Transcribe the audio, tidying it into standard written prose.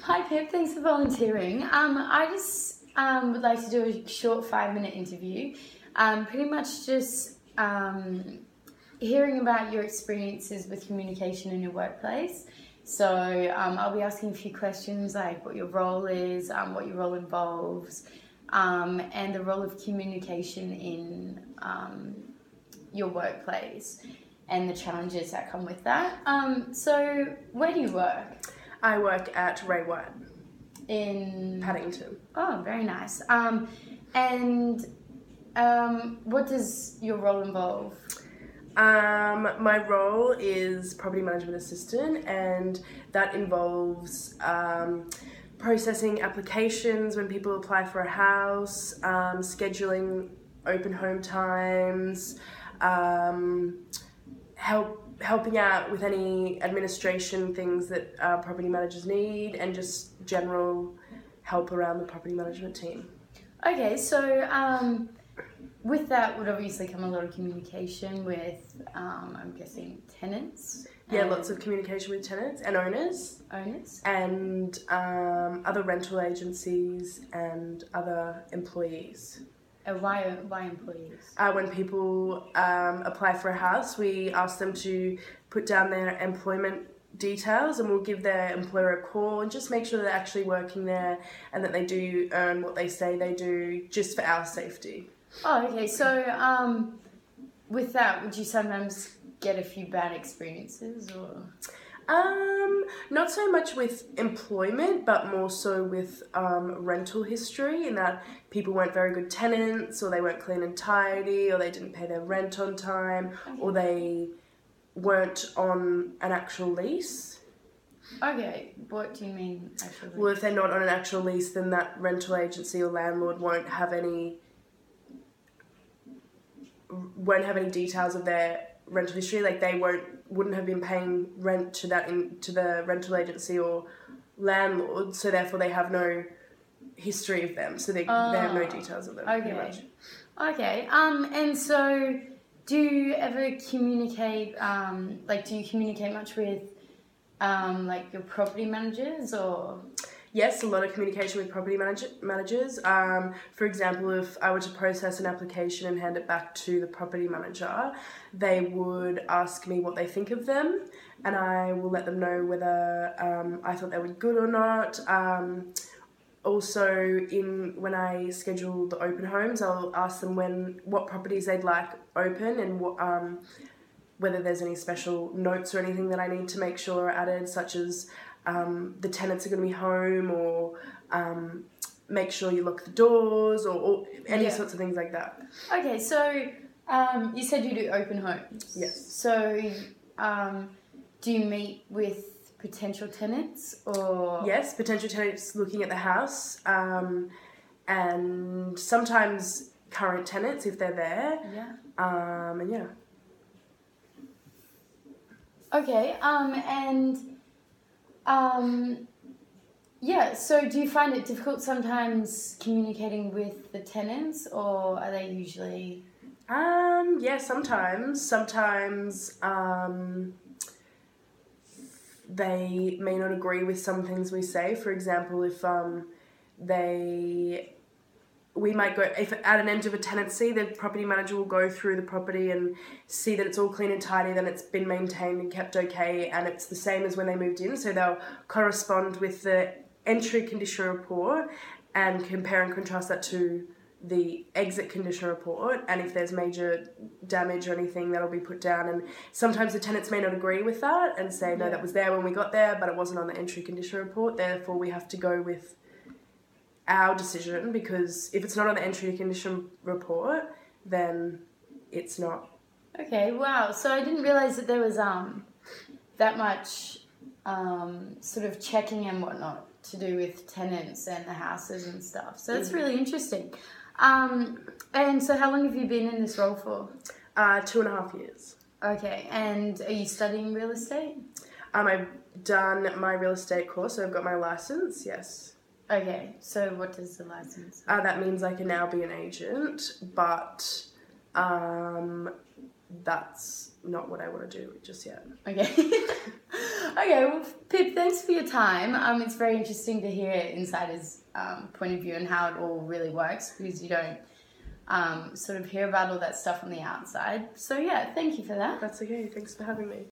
Hi Pip, thanks for volunteering. I just would like to do a short 5-minute interview. Pretty much just hearing about your experiences with communication in your workplace. So I'll be asking a few questions like what your role is, what your role involves, and the role of communication in your workplace and the challenges that come with that. So where do you work? I work at Ray White In Paddington. Oh, very nice. And what does your role involve? My role is property management assistant, and that involves processing applications when people apply for a house, scheduling open home times, helping out with any administration things that property managers need, and just general help around the property management team. Okay, so with that would obviously come a lot of communication with, I'm guessing, tenants. Yeah, lots of communication with tenants and owners. And other rental agencies and other employees. Why employees? When people apply for a house, we ask them to put down their employment details, and we'll give their employer a call and just make sure they're actually working there and that they do earn what they say they do, just for our safety. Oh, okay. So with that, would you sometimes get a few bad experiences, or? Not so much with employment, but more so with rental history, in that people weren't very good tenants, or they weren't clean and tidy, or they didn't pay their rent on time, or they weren't on an actual lease. Okay, what do you mean actual lease? Well, if they're not on an actual lease, then that rental agency or landlord won't have any details of their rental history. Like they wouldn't have been paying rent to the rental agency or landlord, so therefore they have no history of them, so they have no details of them. Okay. And so do you ever communicate, do you communicate much with your property managers, or? Yes, a lot of communication with property managers. For example, if I were to process an application and hand it back to the property manager, they would ask me what they think of them, and I will let them know whether I thought they were good or not. Also, when I schedule the open homes, I'll ask them what properties they'd like open, and whether there's any special notes or anything that I need to make sure are added, such as the tenants are going to be home, or make sure you lock the doors, or any sorts of things like that. Okay, so you said you do open homes. Yes. So do you meet with potential tenants, or? Yes, potential tenants looking at the house, and sometimes current tenants if they're there. Yeah. And yeah. Okay, so do you find it difficult sometimes communicating with the tenants, or are they usually? Yeah, sometimes. Sometimes they may not agree with some things we say. For example, if we might go, if at an end of a tenancy, the property manager will go through the property and see that it's all clean and tidy, then it's been maintained and kept okay, and it's the same as when they moved in. So they'll correspond with the entry condition report and compare and contrast that to the exit condition report, and if there's major damage or anything, that'll be put down. And sometimes the tenants may not agree with that and say, no, that was there when we got there, but it wasn't on the entry condition report, therefore we have to go with our decision, because if it's not on the entry condition report, then it's not. Okay, wow. So I didn't realise that there was that much sort of checking and whatnot to do with tenants and the houses and stuff. So that's really interesting. And so how long have you been in this role for? 2.5 years. Okay, and are you studying real estate? I've done my real estate course, so I've got my license, yes. Okay, so what does the license? That means I can now be an agent, but that's not what I want to do just yet. Okay. Okay, well, Pip, thanks for your time. It's very interesting to hear insiders' point of view and how it all really works, because you don't sort of hear about all that stuff on the outside. So, yeah, thank you for that. That's okay. Thanks for having me.